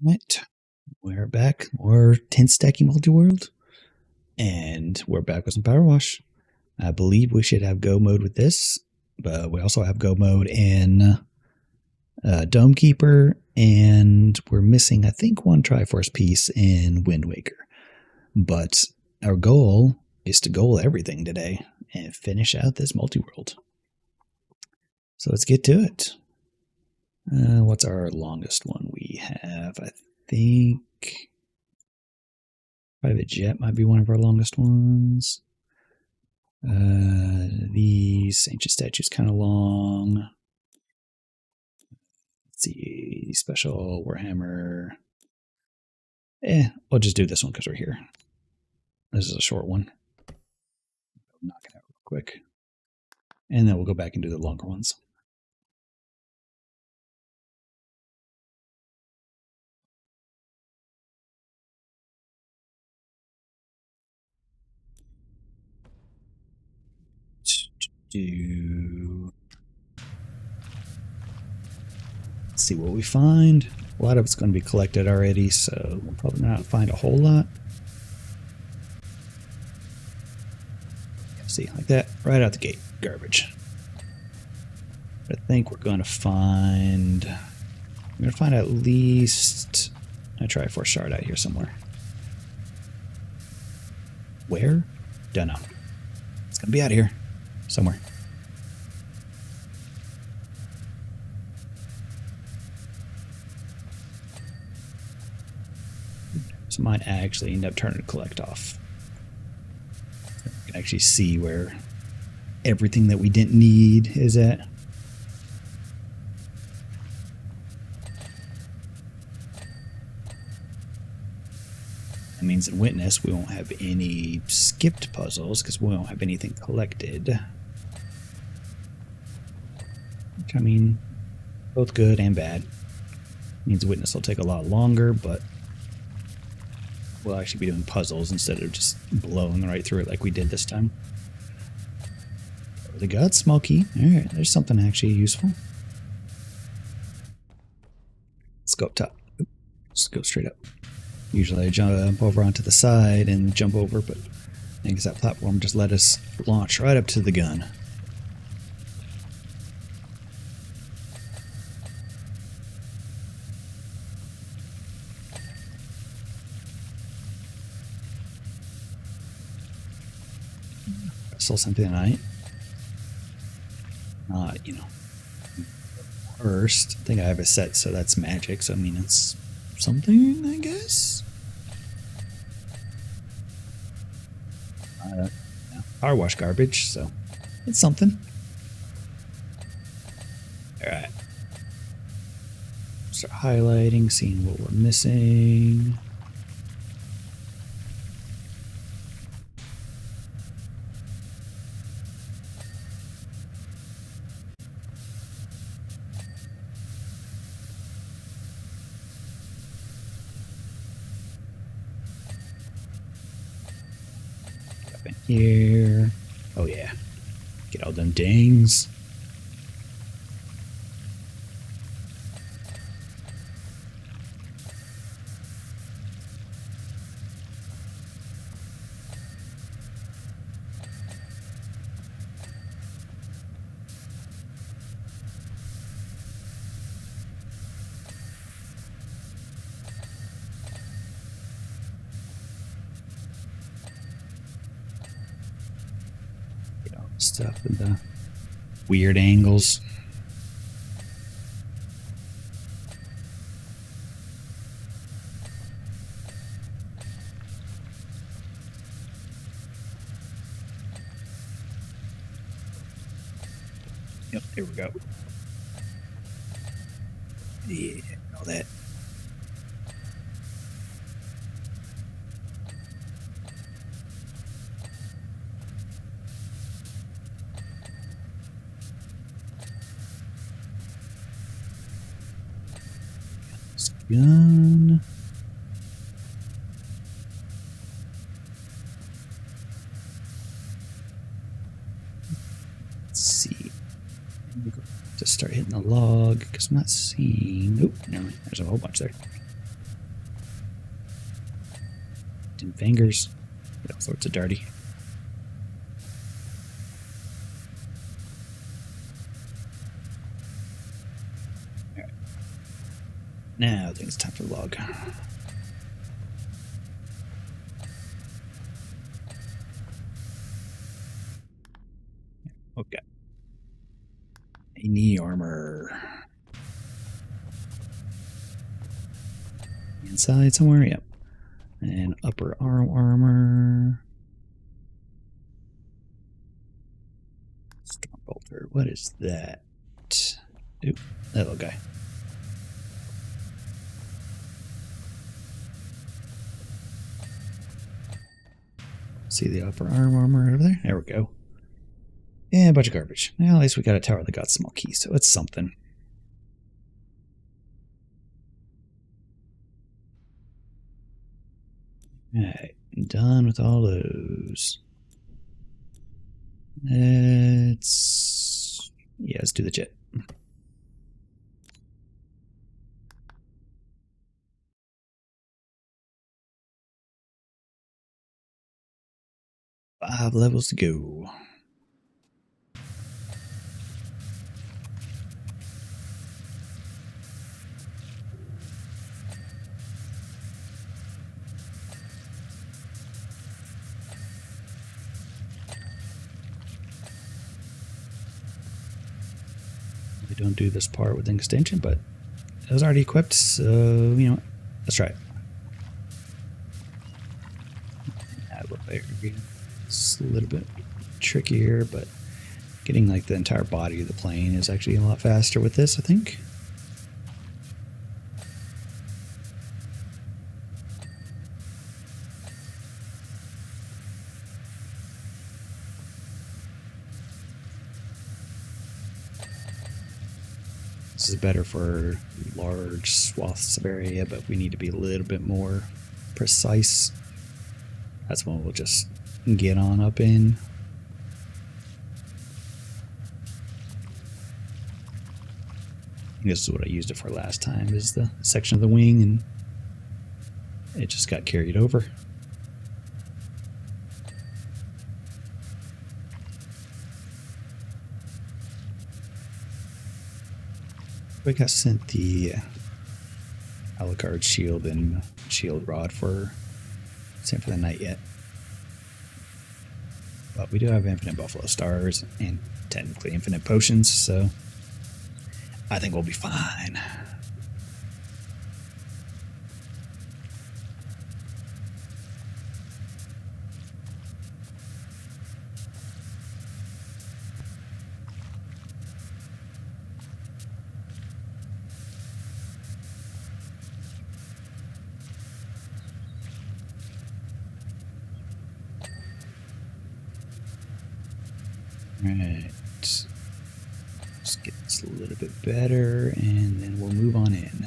Right, we're back. More 10 stacking multi-world, and we're back with some power wash. I believe we should have go mode with this, but we also have go mode in Dome Keeper, and we're missing, I think, one Triforce piece in Wind Waker. But our goal is to goal everything today and finish out this multi-world. So let's get to it. What's our longest one we have? I think Private Jet might be one of our longest ones. These ancient statues kind of long. Let's see, special Warhammer. We'll just do this one because we're here. This is a short one. Knock it out real quick. And then we'll go back and do the longer ones. Let's see what we find. A lot of it's going to be collected already, so we'll probably not find a whole lot. See, like that, right out the gate. Garbage. But I think we're going to find... I'm going to find at least a Triforce shard out here somewhere. Where? Don't know. It's going to be out here somewhere. So might actually end up turning to collect off. You can actually see where everything that we didn't need is at. That means in Witness we won't have any skipped puzzles because we won't have anything collected. Which, I mean, both good and bad. Means Witness will take a lot longer, but we'll actually be doing puzzles instead of just blowing right through it like we did this time. The gut, smoky. Alright, there's something actually useful. Let's go up top. Let's go straight up. Usually I jump over onto the side and jump over, but I guess that platform just let us launch right up to the gun. Still something tonight. You know, first, I think I have a set, so that's magic, so I mean, it's something, I guess. Yeah, power wash garbage, so it's something. Alright. Start highlighting, seeing what we're missing. Here. Oh yeah. Get all them dings. Stuff with the weird angles. Yep, here we go. Yeah, all that. Gun. Let's see. Just start hitting the log because I'm not seeing. Nope, never mind. There's a whole bunch there. And fingers. Get all sorts of dirty. Alright. Now I think it's time for the log. Okay. A knee armor. Inside somewhere, yep. And upper arm armor. Stormbolter, what is that? Oop, that little guy. See the upper arm armor over there? There we go. And a bunch of garbage. Well, at least we got a tower that got small keys, so it's something. Alright, done with all those. Let's do the jet. Five levels to go. We don't do this part with an extension, but it was already equipped, so you know what? Let's try it. Add a little bit. It's a little bit trickier, but getting like the entire body of the plane is actually a lot faster with this, I think. This is better for large swaths of area, but we need to be a little bit more precise. That's one we'll just get on up in. This is what I used it for last time, is the section of the wing, and it just got carried over. We got sent the a la carte shield and shield rod for sent for the night yet. But we do have infinite buffalo stars and technically infinite potions, so I think we'll be fine. Right. Let's get this a little bit better, and then we'll move on in.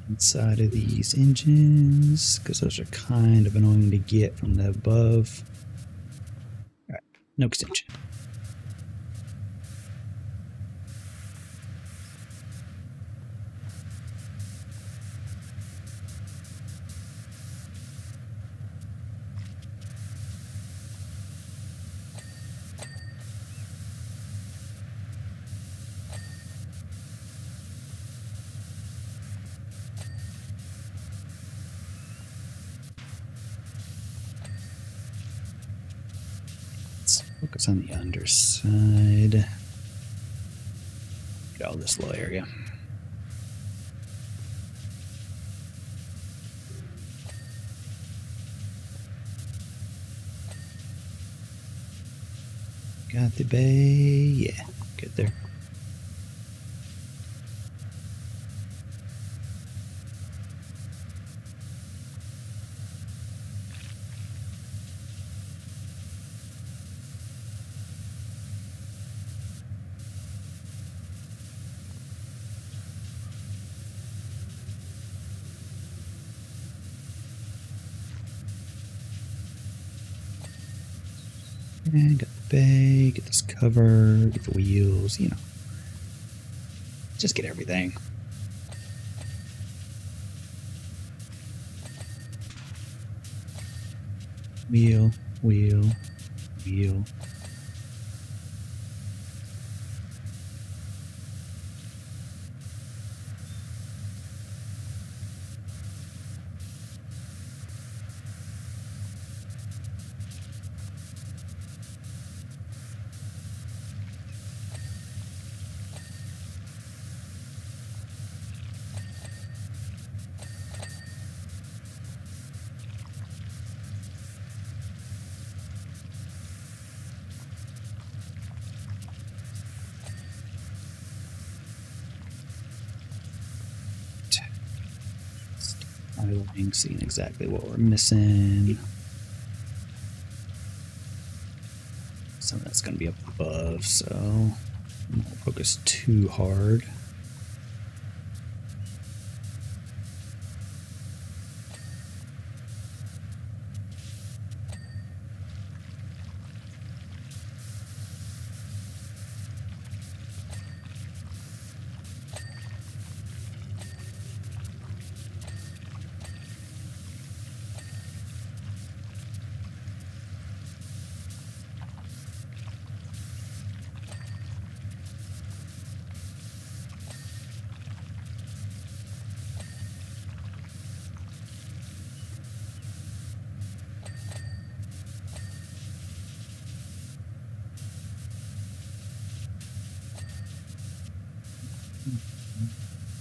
Inside of these engines, because those are kind of annoying to get from the above. All right, no extension. Focus on the underside. Get all this little area. Got the bay. Yeah, good there. And got the bay, get this cover, get the wheels, you know. Just get everything. Wheel, wheel, wheel. Styling, seeing exactly what we're missing. Some of that's going to be up above, so I won't focus too hard.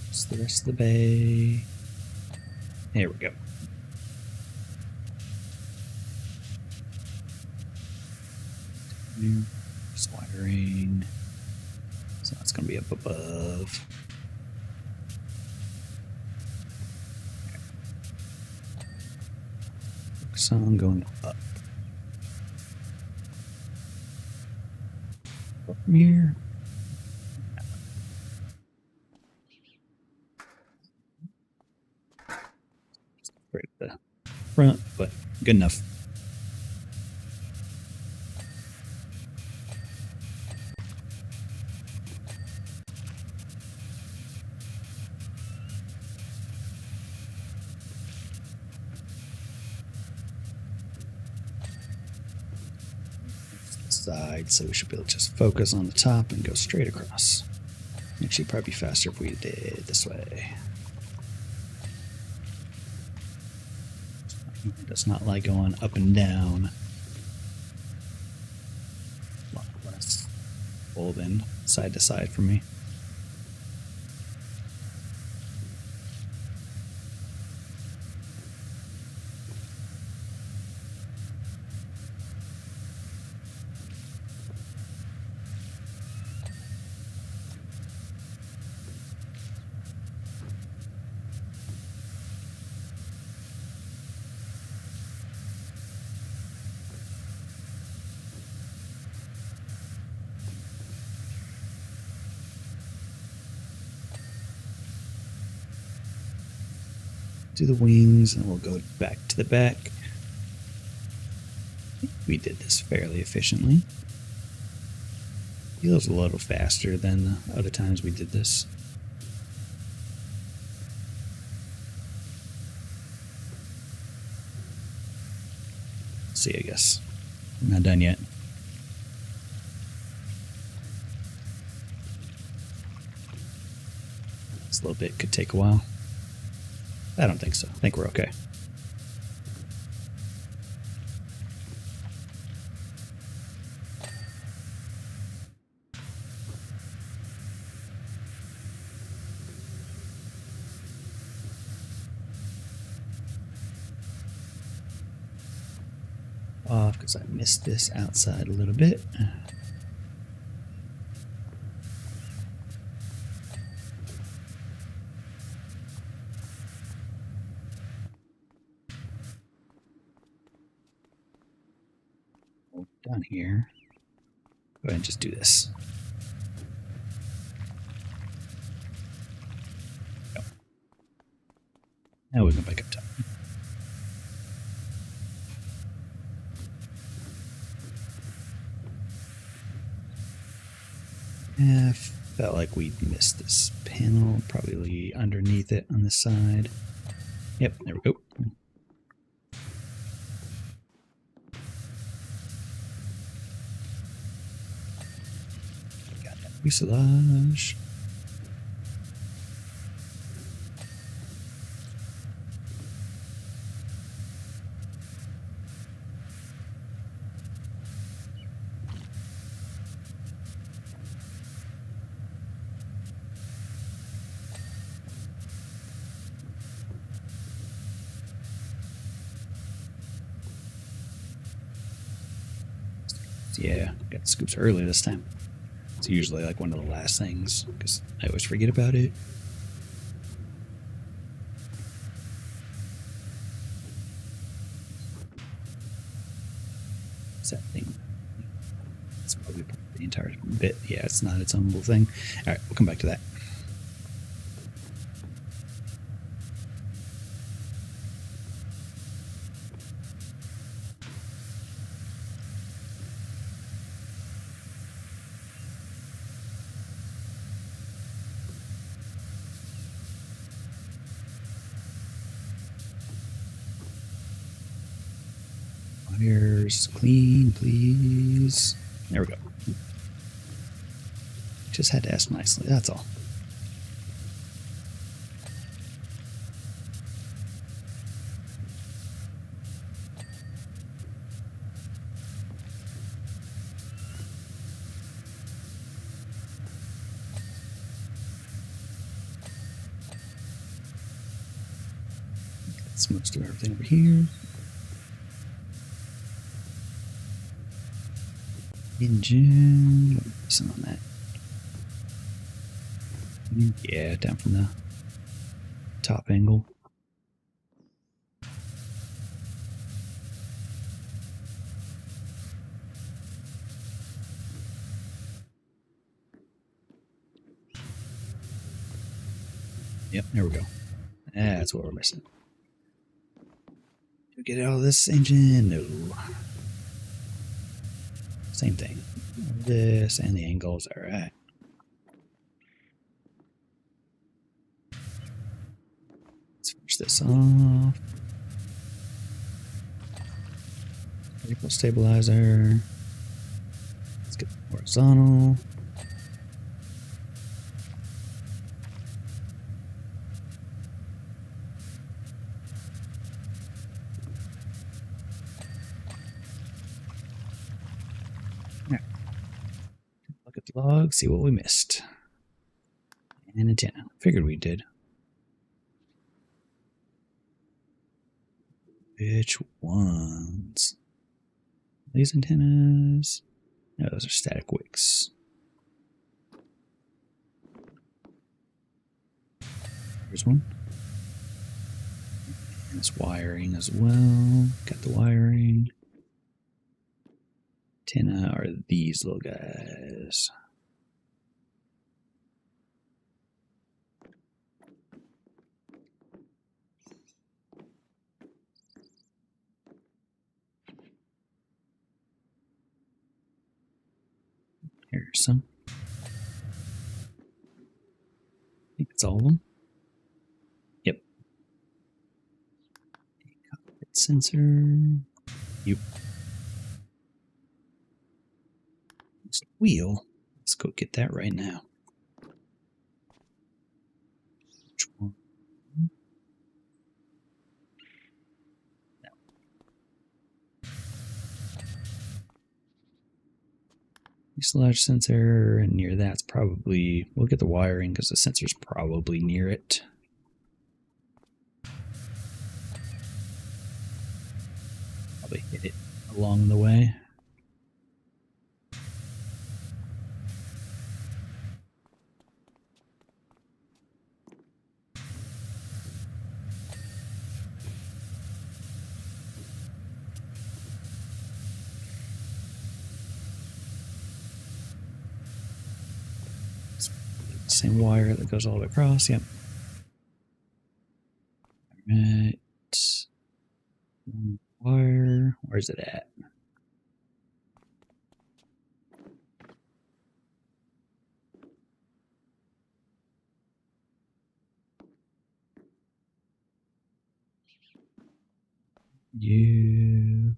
It's the rest of the bay. There we go. Just wiring. So that's going to be up above. Focus on going up. Up from here. Right at the front, but good enough. Side, so we should be able to just focus on the top and go straight across. Actually, probably be faster if we did this way. It does not like going up and down. A lot less folding side to side for me. Do the wings and we'll go back to the back. We did this fairly efficiently. Feels a little faster than the other times we did this. Let's see, I guess. I'm not done yet. This little bit could take a while. I don't think so. I think we're okay. Off because I missed this outside a little bit. Down here. Go ahead and just do this. Go. Now we go back up top. I felt like we missed this panel, probably underneath it on the side. Yep, there we go. Fuselage. Yeah, got the scoops early this time. It's usually like one of the last things because I always forget about it. What's that thing? It's probably the entire bit. Yeah, it's not its own little thing. All right, we'll come back to that. Wires clean, please. There we go. Just had to ask nicely, that's all. That's most of everything over here. Engine. What am I missing on that? Yeah, down from the top angle. Yep, there we go. That's what we're missing. To get out of this engine, no. Same thing. This and the angles, all right. Let's finish this off. Vertical stabilizer. Let's get horizontal. Look at the log, see what we missed. An antenna. Figured we did. Which ones? These antennas? No, those are static wicks. Here's one. And this wiring as well. Got the wiring. Antenna are these little guys. Here's some. I think it's all of them. Yep. Cockpit sensor. Yep. Wheel. Let's go get that right now. Which one? Fuselage sensor, and near that's probably, we'll get the wiring because the sensor's probably near it. Probably hit it along the way. Same wire that goes all the way across, yep. Alright. One wire. Where's it at? You.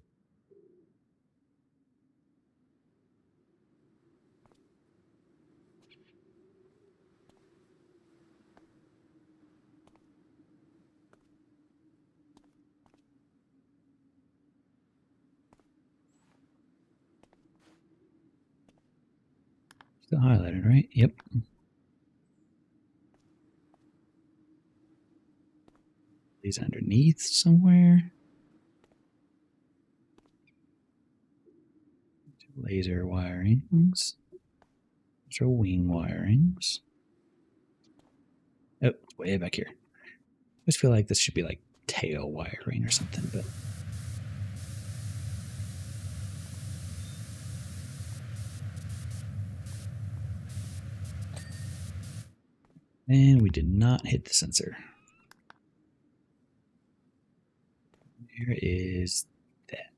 Still highlighted, right? Yep. These underneath somewhere. Laser wirings. Those are wing wirings. Oh, it's way back here. I just feel like this should be like tail wiring or something, but and we did not hit the sensor. Where is that?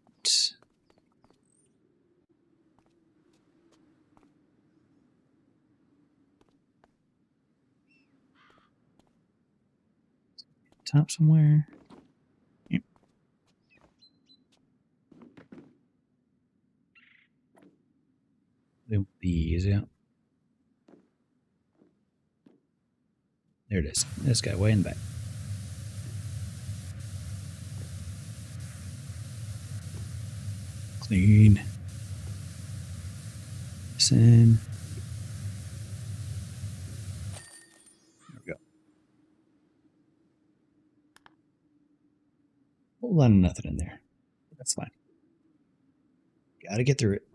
Top somewhere. Yep. These, yeah. There it is. This guy way in the back. Clean. Listen. There we go. Whole lot of nothing in there. That's fine. Gotta get through it.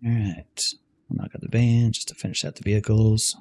Alright. I'll knock out the van just to finish out the vehicles.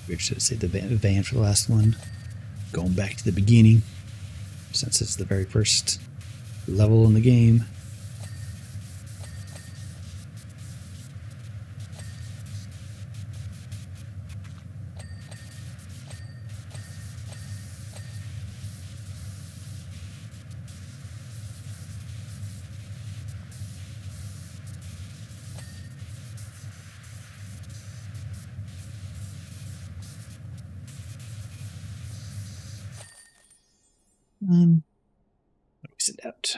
We should have saved the van for the last one. Going back to the beginning, since it's the very first level in the game. What do we send out?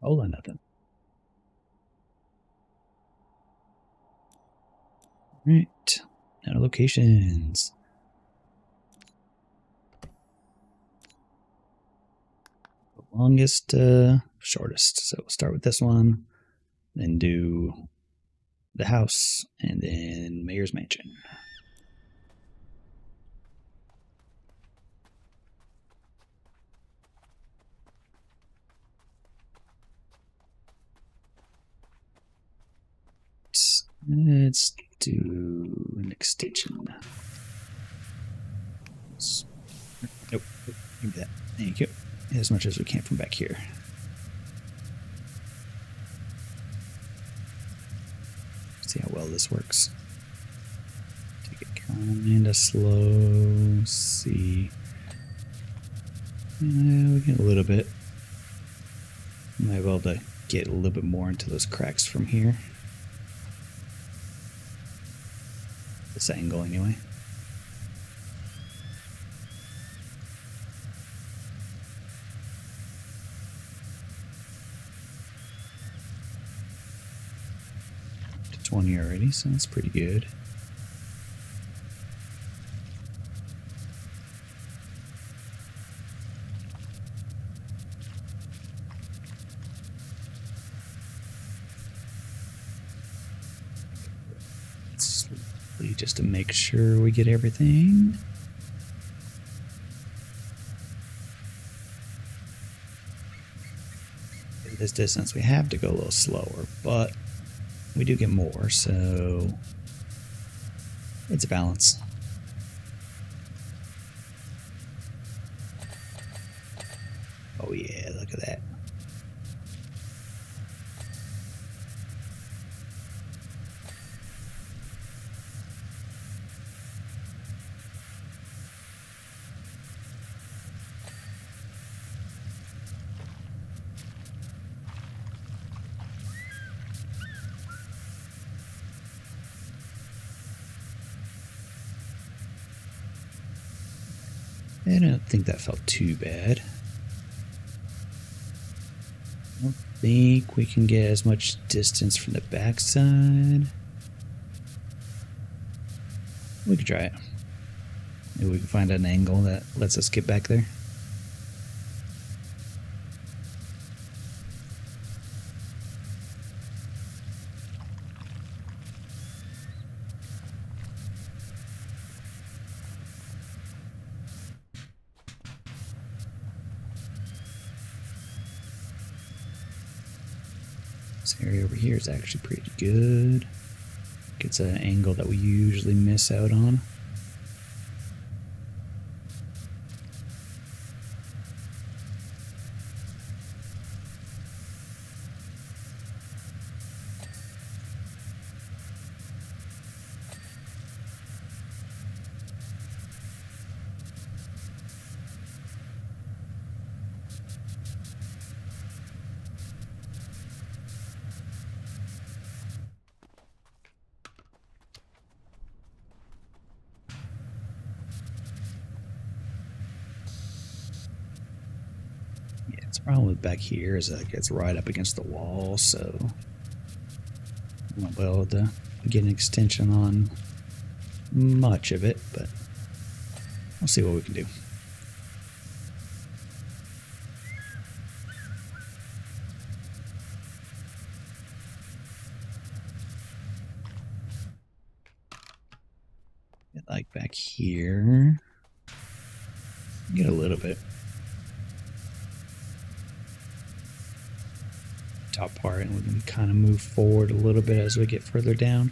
Hold on, nothing. Right. Now locations. Longest, shortest. So we'll start with this one, then do the house, and then Mayor's Mansion. Let's do an extension. Nope. Give me that. Thank you. As much as we can from back here. See how well this works. Take it kind of slow. See. Yeah, we get a little bit. Might be able to get a little bit more into those cracks from here. This angle, anyway. To 20 already, so that's pretty good. Just to make sure we get everything. At this distance, we have to go a little slower, but we do get more, so it's a balance. Oh yeah, look at that. I don't think that felt too bad. I don't think we can get as much distance from the backside. We could try it. Maybe we can find an angle that lets us get back there. This area over here is actually pretty good. Gets an angle that we usually miss out on. The problem with back here is that it gets right up against the wall, so I won't be able to get an extension on much of it, but we'll see what we can do. Like back here, get a little bit. Top part, and we can kind of move forward a little bit as we get further down.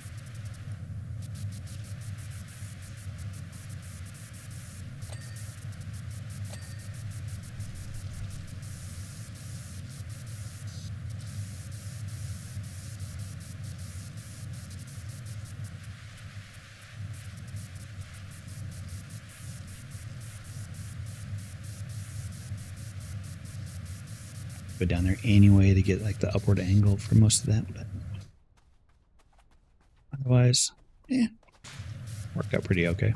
Go down there anyway to get like the upward angle for most of that, but otherwise, yeah, worked out pretty okay.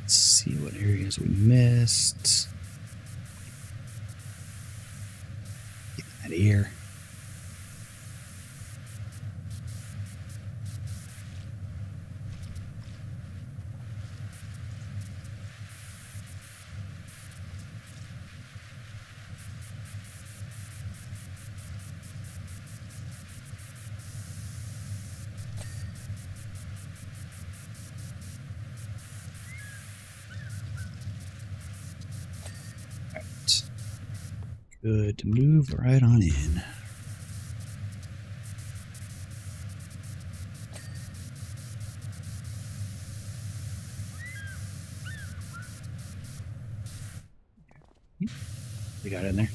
Let's see what areas we missed. Get out of here. Good to move right on in. We got in there.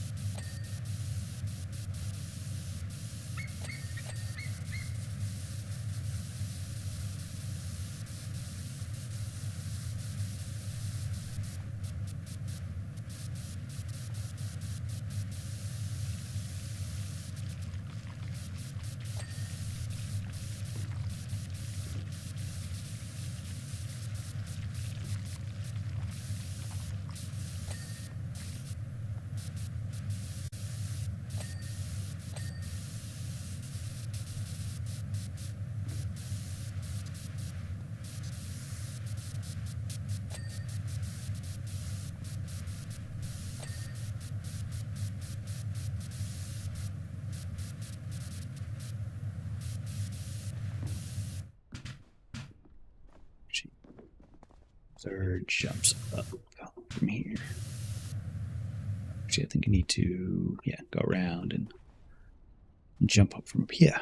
Third jumps up from here. Actually, I think you need to, yeah, go around and jump up from up here.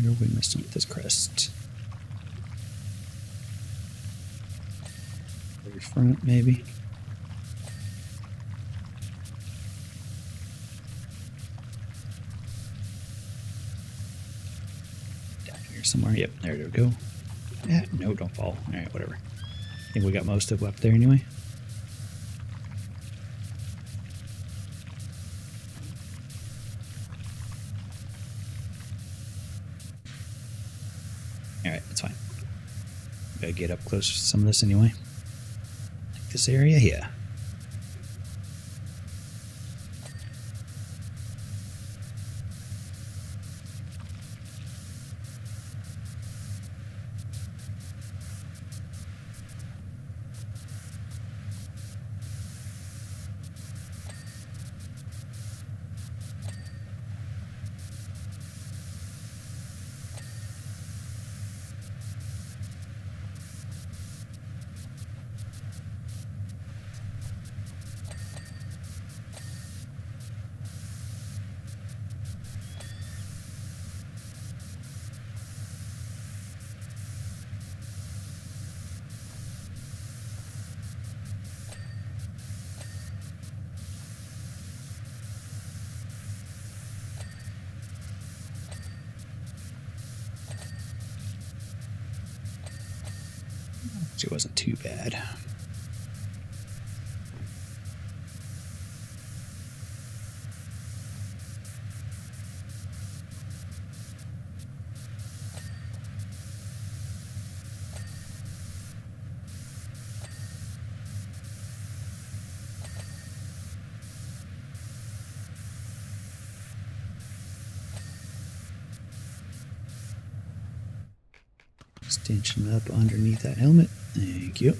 Where are we missing with this crest? Very front, maybe. Down here somewhere. Yep, there we go. Yeah, no, don't fall. All right, whatever. I think we got most of it up there anyway. All right, that's fine. Gotta get up close to some of this anyway. Like this area here. It wasn't too bad. Extension up underneath that helmet. Thank you.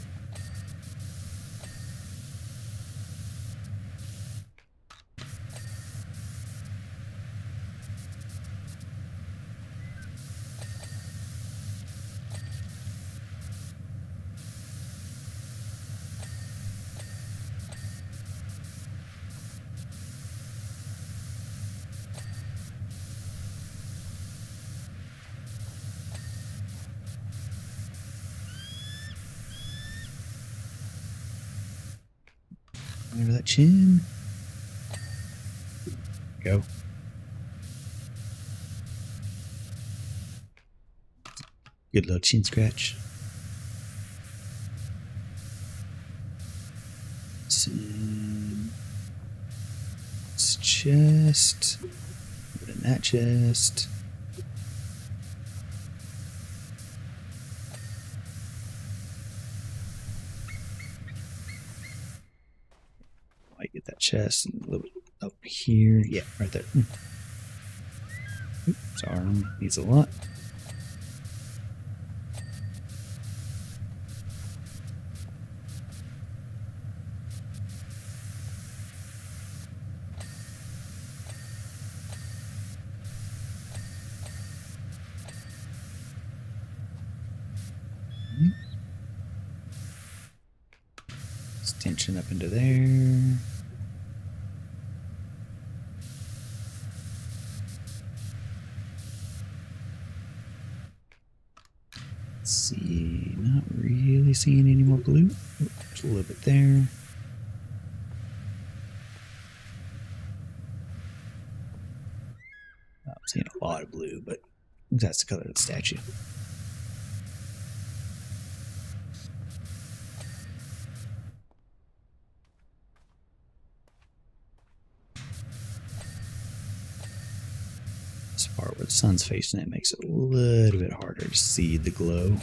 Over that chin. Go. Good little chin scratch. It's chest. Put in that chest. I get that chest and a little bit up here. Yeah, right there. Oops, arm needs a lot. Extension up into there. Let's see, not really seeing any more blue. Oh, there's a little bit there. I'm seeing a lot of blue, but that's the color of the statue. This part where the sun's facing it makes it a little bit harder to see the glow.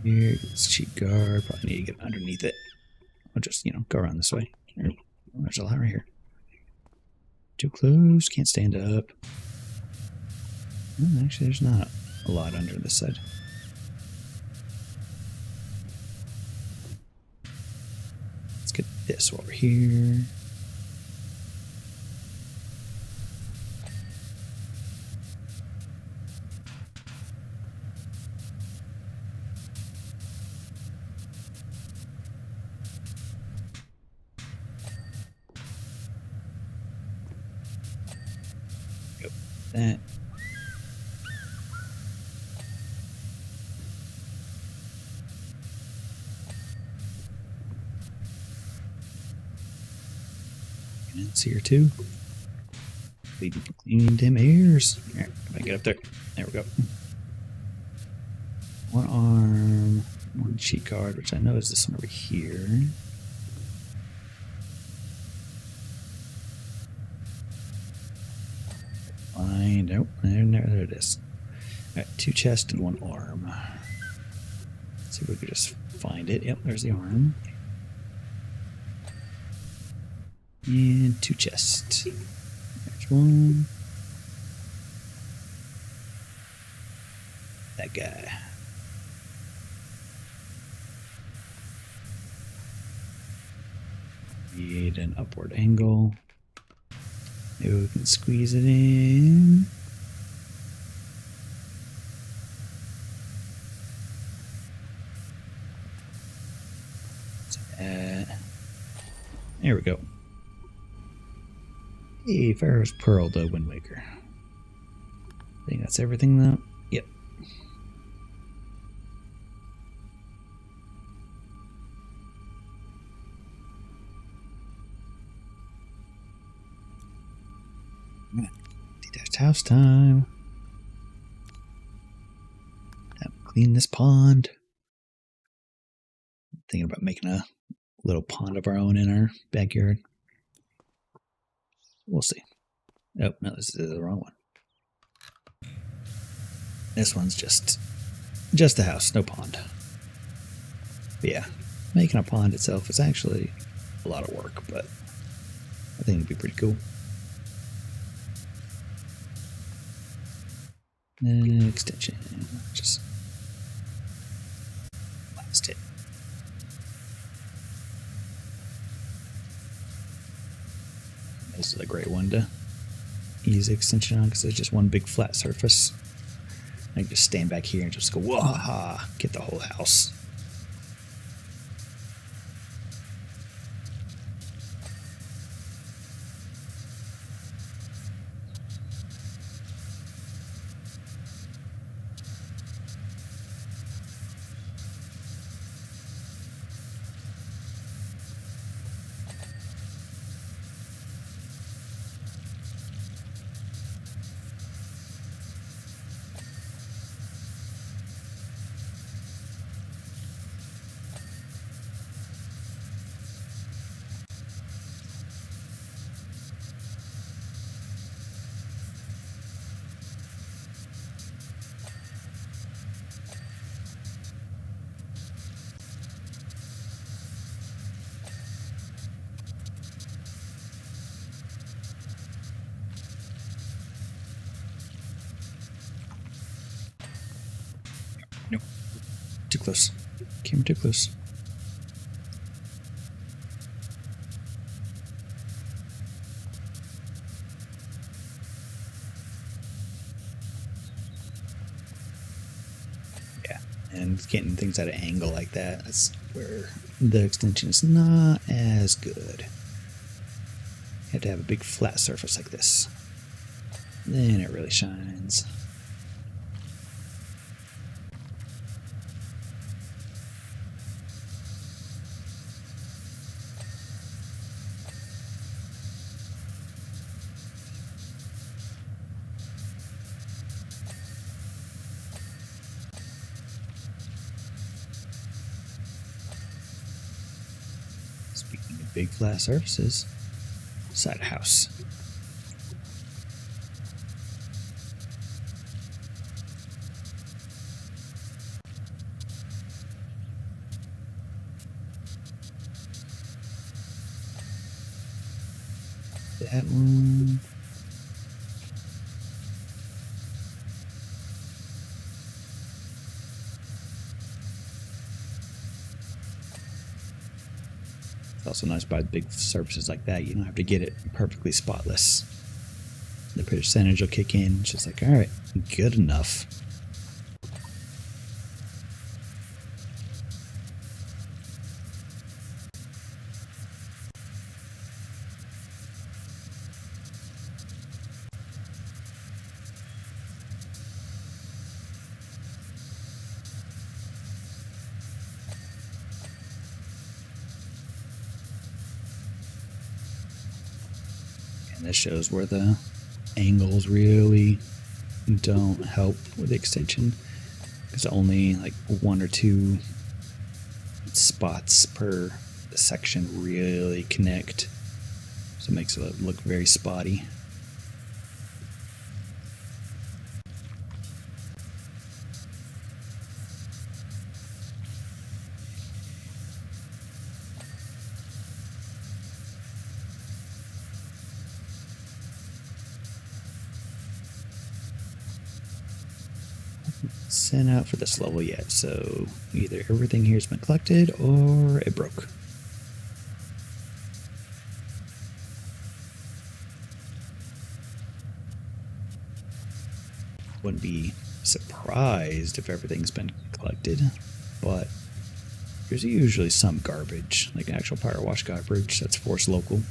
Here, this cheek guard. Probably need to get underneath it. I'll just, go around this way. There's a lot right here. Too close. Can't stand up. Actually, there's not a lot under this side. Let's get this over here. Go. That. And it's here too. Clean them ears. Alright, if I get up there. There we go. One arm, one cheat card, which I know is this one over here. Find out. There it is. Alright, 2 chests and 1 arm. Let's see if we can just find it. Yep, there's the arm. And 2 chests. There's one. That guy. Need an upward angle. Maybe we can squeeze it in. There we go. Hey, Pharaoh's Pearl, the Wind Waker. I think that's everything, though. Yep. Detached house time. Time to clean this pond. Thinking about making a little pond of our own in our backyard. We'll see. Oh, no, this is the wrong one. This one's just a house, no pond. But yeah, making a pond itself is actually a lot of work, but I think it'd be pretty cool. Extension, just last hit. This is a great one to ease extension on because it's just one big flat surface. I can just stand back here and just go, whoa, get the whole house. Nope. Too close. Came too close. Yeah, and getting things at an angle like that, that's where the extension is not as good. You have to have a big flat surface like this. Then it really shines. Speaking of big flat surfaces, side house. That one. It's also nice by big surfaces like that. You don't have to get it perfectly spotless. The percentage will kick in. It's just like, all right, good enough. And this shows where the angles really don't help with the extension. There's only like 1 or 2 spots per section really connect, so it makes it look very spotty. Sent out for this level yet, so either everything here's been collected or it broke. Wouldn't be surprised if everything's been collected, but there's usually some garbage, like actual power wash garbage that's forced local.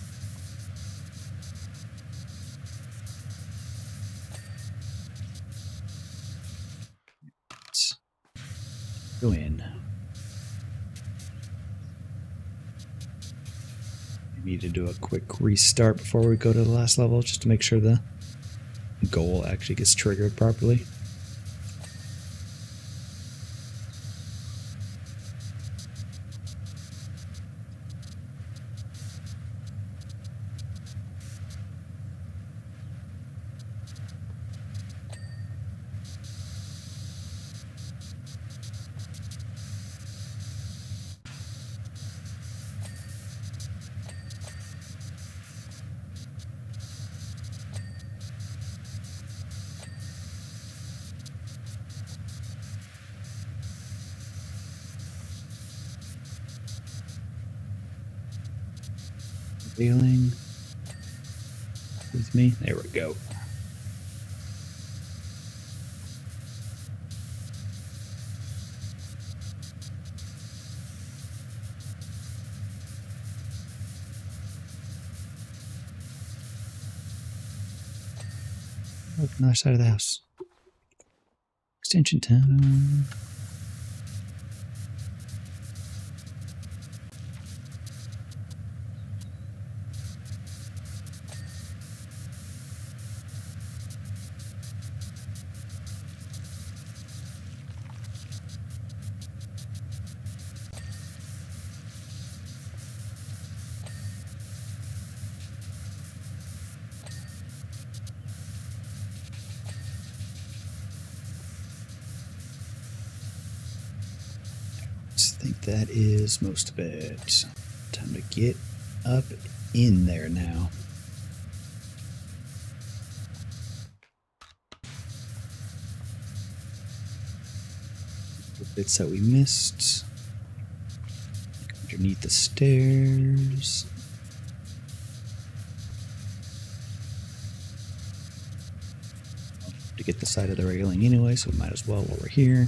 Go in. We need to do a quick restart before we go to the last level, just to make sure the goal actually gets triggered properly. Feeling with me. There we go. Look, another side of the house. Extension time. I think that is most of it. Time to get up in there now. The bits that we missed. Underneath the stairs. To get the side of the railing anyway, so we might as well while we're here.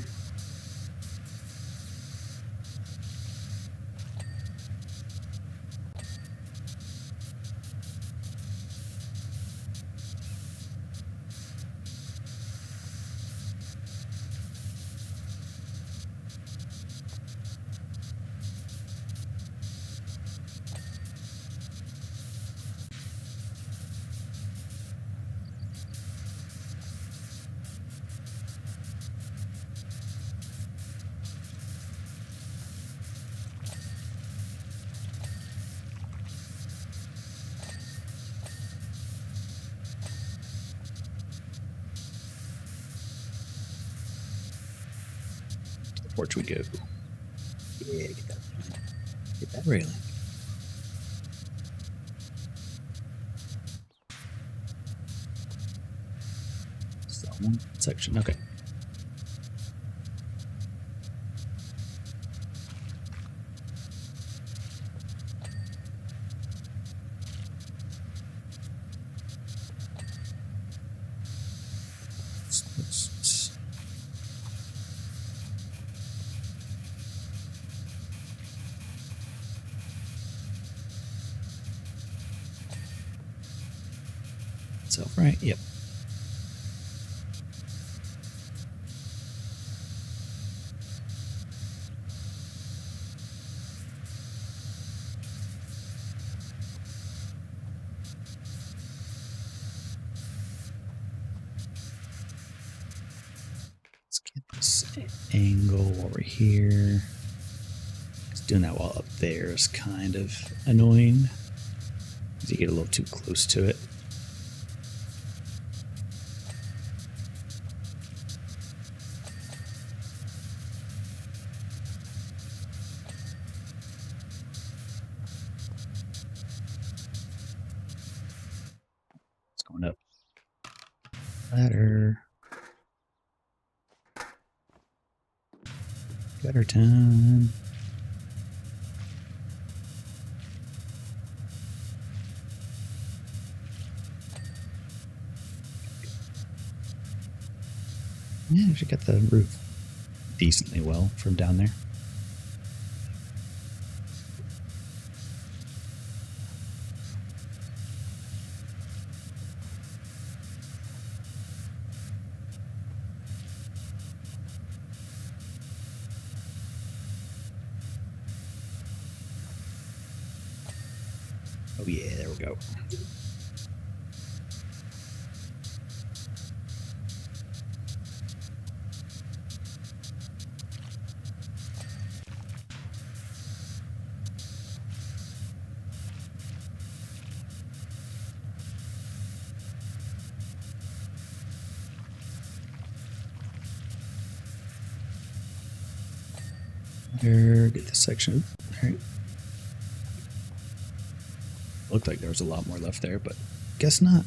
Porch we go. Yeah, get that railing. So one section, okay. Itself, right? Yep. Let's get this angle over here. Doing that while up there is kind of annoying because you get a little too close to it. It's going up. Ladder. Gutter time. Yeah, actually got the roof decently well from down there. Oh yeah, there we go. There, get this section. All right. Looked like there was a lot more left there, but guess not.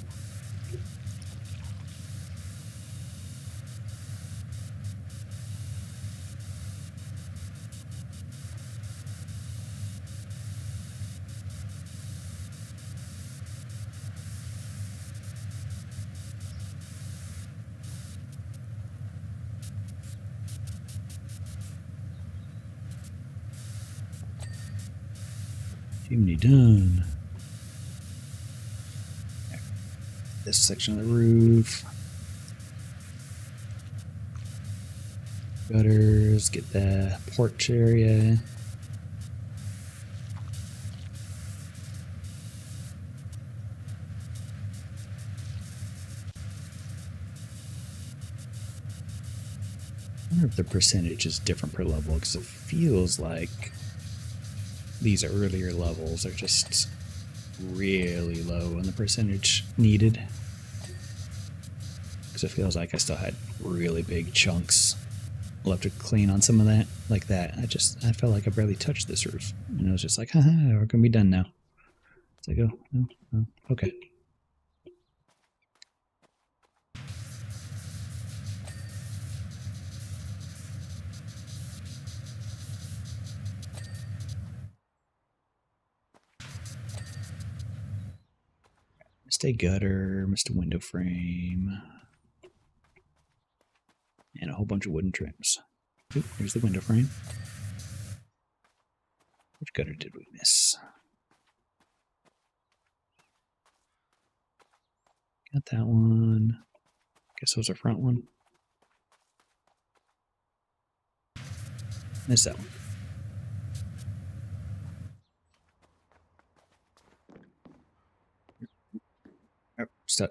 Chimney done. This section of the roof. Gutters, get the porch area. I wonder if the percentage is different per level, because it feels like these earlier levels are just really low on the percentage needed. Because it feels like I still had really big chunks left to clean on some of that. Like that. I felt like I barely touched this roof. And I was just like, haha, we're going to be done now. It's like, oh, okay. Missed a gutter, missed a window frame, and a whole bunch of wooden trims. Oop, here's the window frame. Which gutter did we miss? Got that one. Guess it was our front one. Missed that one. Oh, stuck.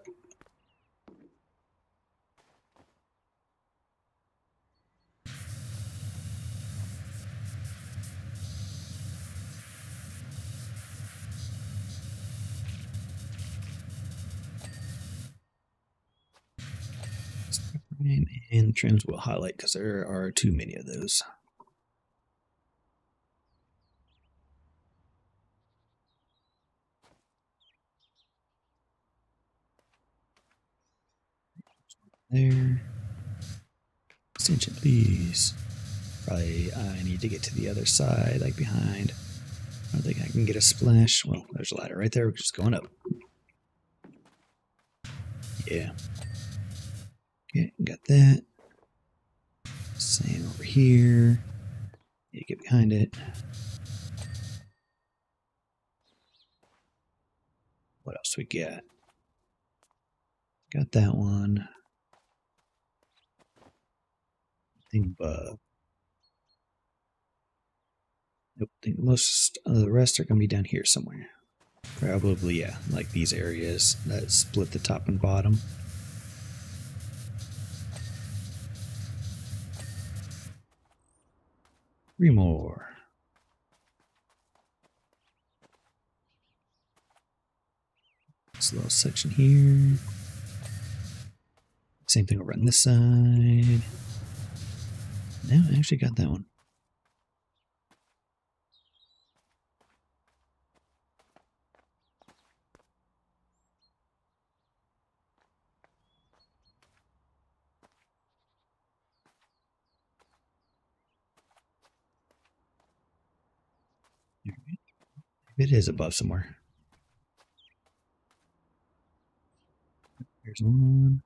And the trims will highlight because there are too many of those. There. Extension, please. Probably I need to get to the other side, like behind. I don't think I can get a splash. Well, there's a ladder right there. We're just going up. Yeah. Okay, got that. Same over here. Need to get behind it. What else we got? Got that one. Thing above. Nope. I think most of the rest are going to be down here somewhere. Probably, yeah, like these areas that split the top and bottom. Three more. This little section here. Same thing over on this side. No, I actually got that one. It is above somewhere. There's one.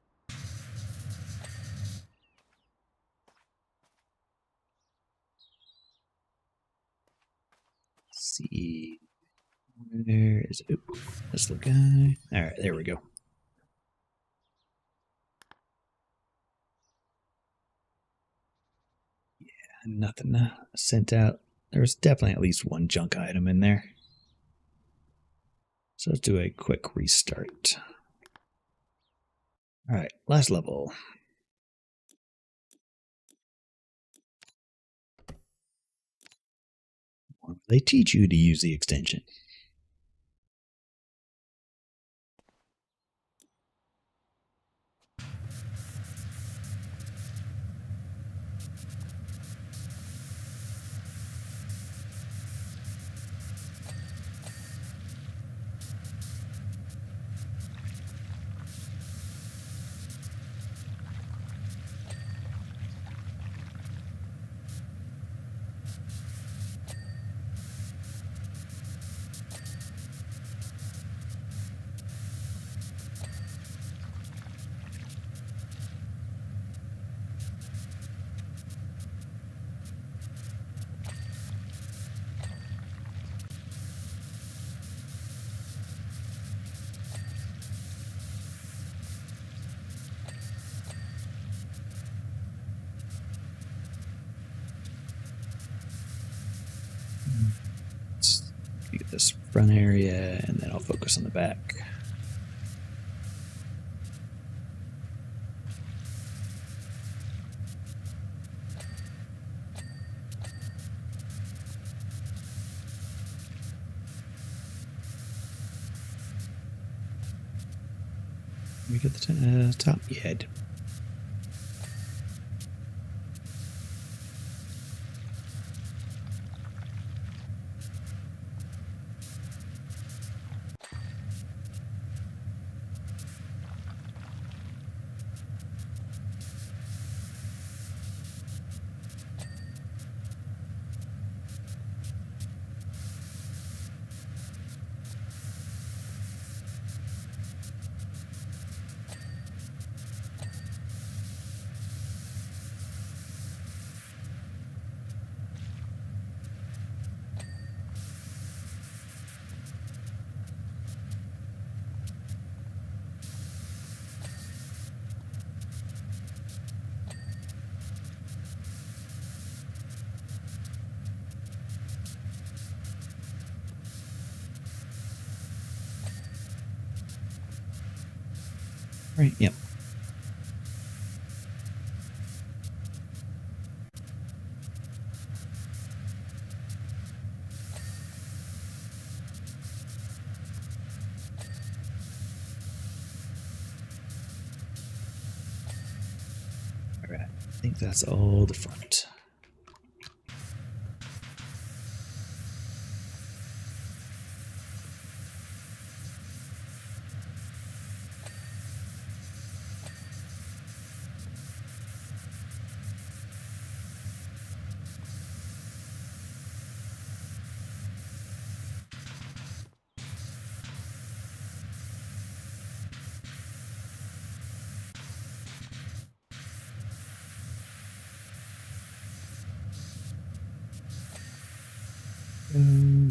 Let's see. Where is it? Oop, this little guy. All right, there we go. Yeah, nothing sent out. There's definitely at least one junk item in there. So let's do a quick restart. All right, last level. They teach you to use the extension. Let's get this front area, and then I'll focus on the back. We get the top head. Right, yep. All right, I think that's all the front.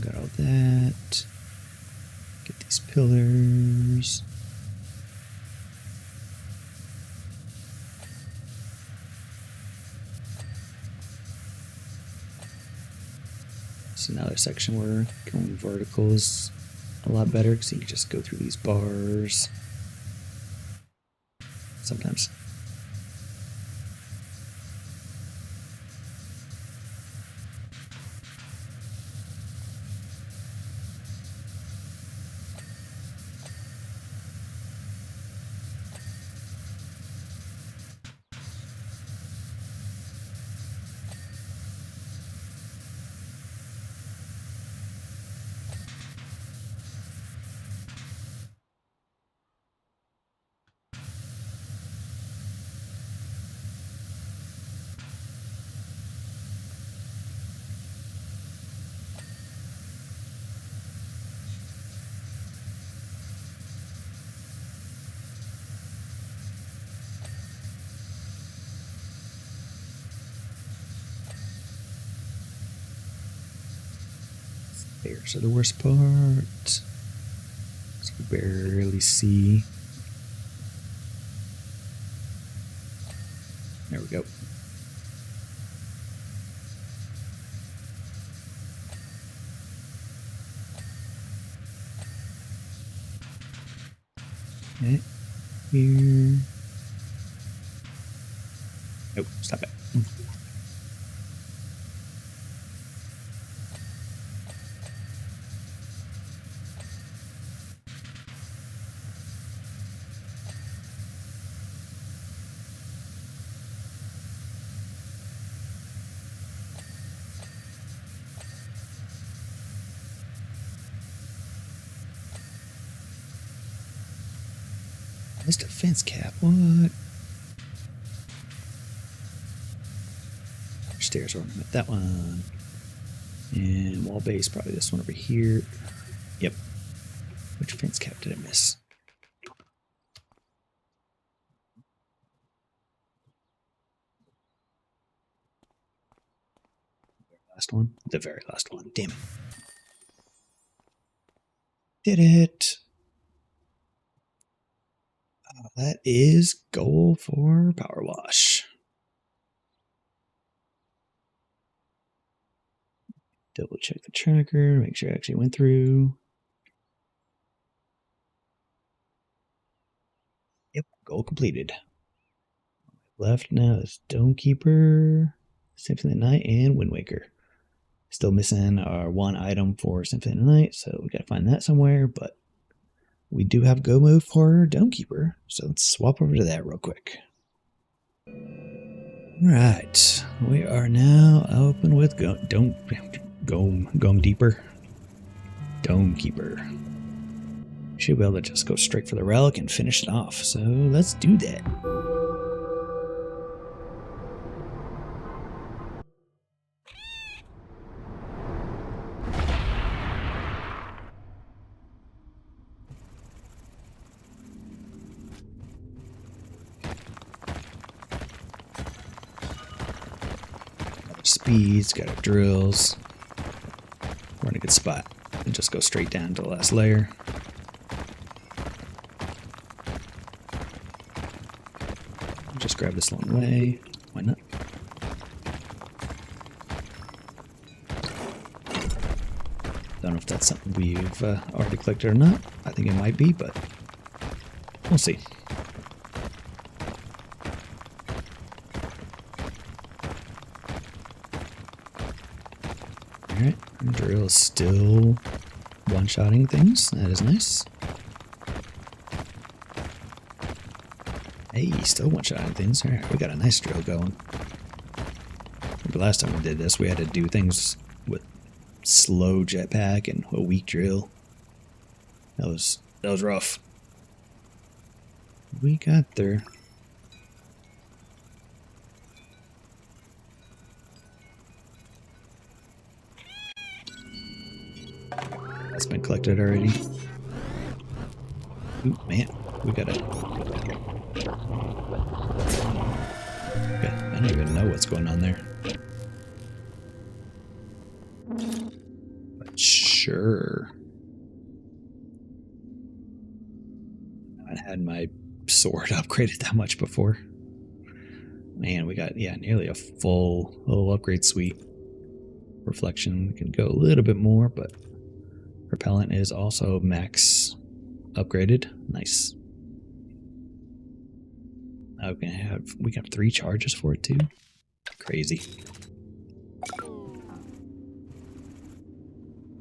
Got all that. Get these pillars. See, another section where going vertical is a lot better because you can just go through these bars. Sometimes. There's the worst part. So you barely see. There we go. Okay. Here. Nope, stop it. Missed a fence cap. What? Stairs ornament. That one. And wall base, probably this one over here. Yep. Which fence cap did I miss? Last one? The very last one. Damn it. Did it. That is goal for power wash. Double check the tracker, make sure I actually went through. Yep, goal completed. Left now is Stonekeeper, Symphony of the Night, and Wind Waker. Still missing our one item for Symphony of the Night, so we gotta find that somewhere, but we do have go mode for Stonekeeper, so let's swap over to that real quick. Alright, we are now open with go deeper. Stonekeeper. Should be able to just go straight for the relic and finish it off, so let's do that. Speeds, got our drills. We're in a good spot. And just go straight down to the last layer. Just grab this long way. Why not? Don't know if that's something we've already collected or not. I think it might be, but we'll see. Alright, drill is still one-shotting things. That is nice. Hey, still one-shotting things. Alright, we got a nice drill going. The last time we did this, we had to do things with slow jetpack and a weak drill. That was rough. We got there. That's been collected already. Ooh, man, we got it. Okay, I don't even know what's going on there. But sure. I had my sword upgraded that much before. Man, we got, yeah, nearly a full little upgrade suite. Reflection, we can go a little bit more, but repellent is also max upgraded. Nice. We can have 3 charges for it too. Crazy.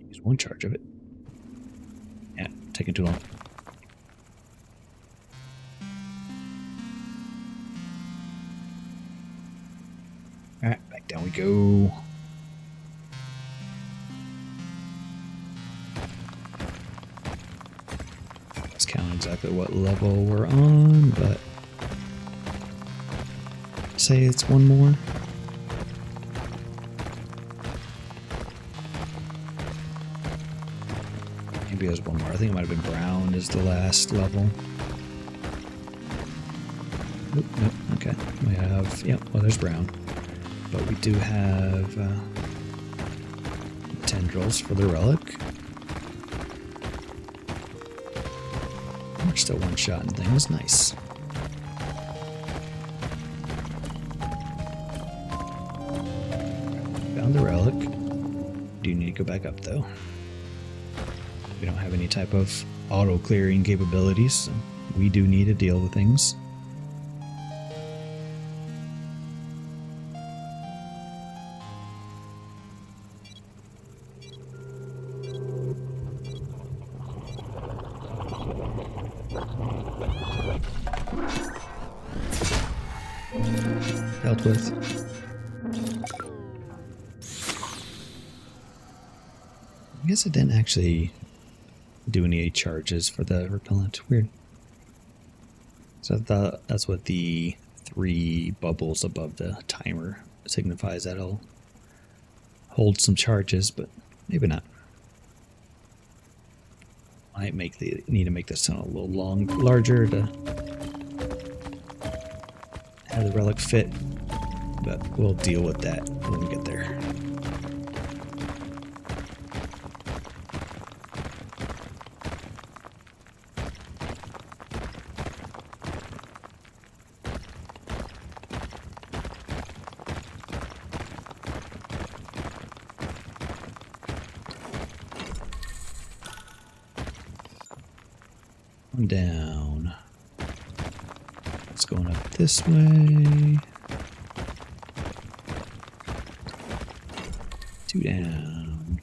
Use 1 charge of it. Yeah, taking too long. Alright, back down we go. Let's count exactly what level we're on, but say it's 1 more. Maybe it was 1 more. I think it might have been brown is the last level. Oop, nope, okay. We have, yep, well there's brown. But we do have tendrils for the relic. We're still one-shotting things, nice. Found the relic. Do need to go back up though. We don't have any type of auto-clearing capabilities, so we do need to deal with things. Dealt with. I guess it didn't actually do any charges for the repellent. Weird. So I thought that's what the 3 bubbles above the timer signifies. That'll hold some charges, but maybe not. Might need to make this tunnel a little larger to have the relic fit, but we'll deal with that when we get there. Down. It's going up this way. 2 down.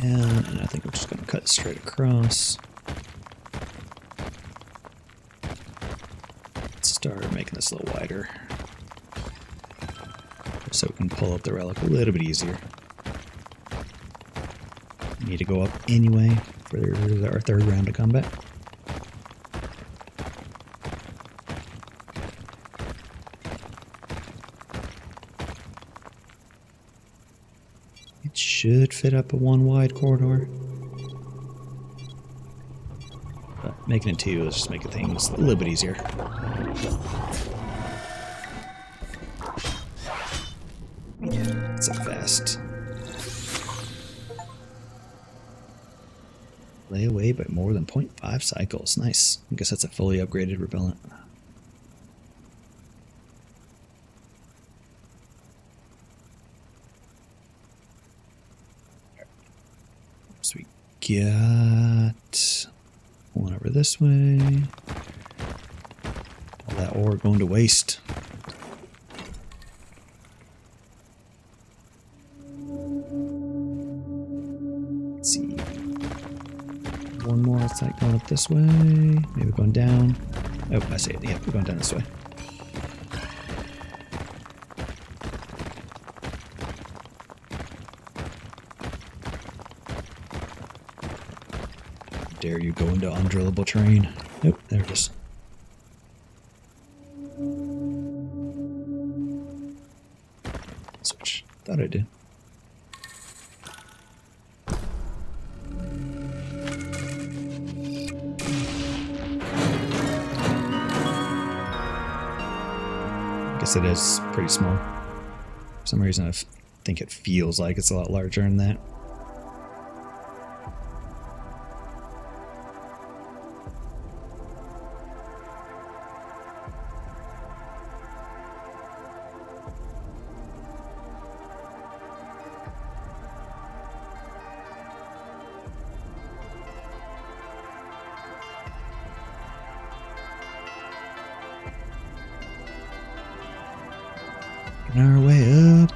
Down, and I think we're just going to cut straight across. Let's start making this a little wider, so we can pull up the relic a little bit easier. We need to go up anyway for our 3rd round of combat. It should fit up a 1 wide corridor. But making it 2 is just making things a little bit easier. Yeah, it's up fast. Lay away by more than 0.5 cycles. Nice. I guess that's a fully upgraded repellent. So we got 1 over this way. All that ore going to waste. Let's see. 1 more. It's like going up this way. Maybe going down. Oh, I see it. Yeah, we're going down this way. Dare you go into undrillable terrain? Nope, there it is. Switch. Thought I did. guess it is pretty small. For some reason, I think it feels like it's a lot larger than that. On our way up.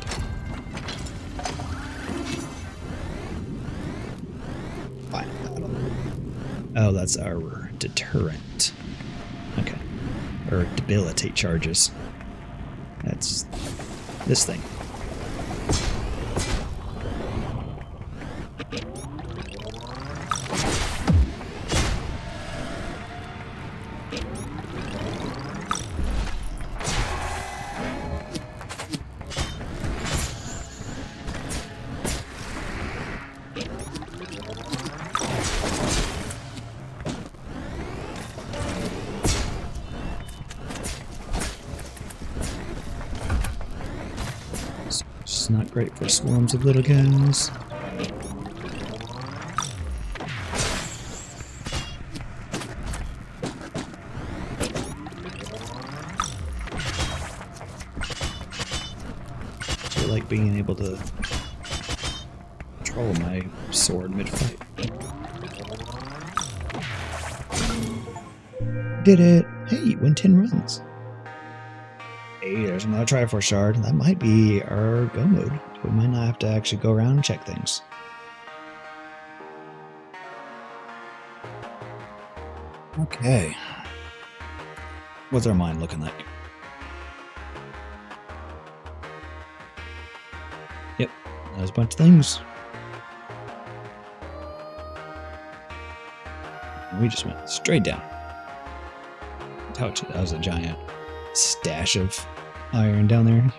Final battle. Oh, that's our deterrent. Okay. Or debilitate charges. That's this thing. It's not great for swarms of little guys. I like being able to control my sword mid-fight. Did it! Hey, win 10 runs. Hey, there's another Triforce shard. That might be our go mode. We might not have to actually go around and check things. Okay. What's our mind looking like? Yep, there's a bunch of things. We just went straight down. Ouch, that was a giant stash of iron down there.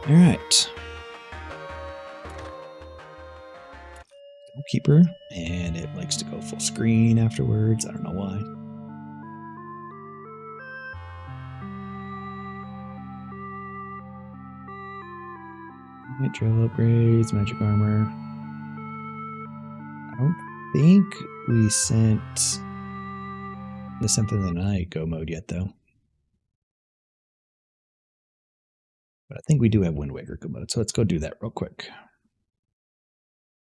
Alright. Goalkeeper, and it likes to go full screen afterwards. I don't know why. Trail upgrades, magic armor. I don't think we sent the Symphony of the Night go mode yet, though. But I think we do have Wind Waker go mode, so let's go do that real quick.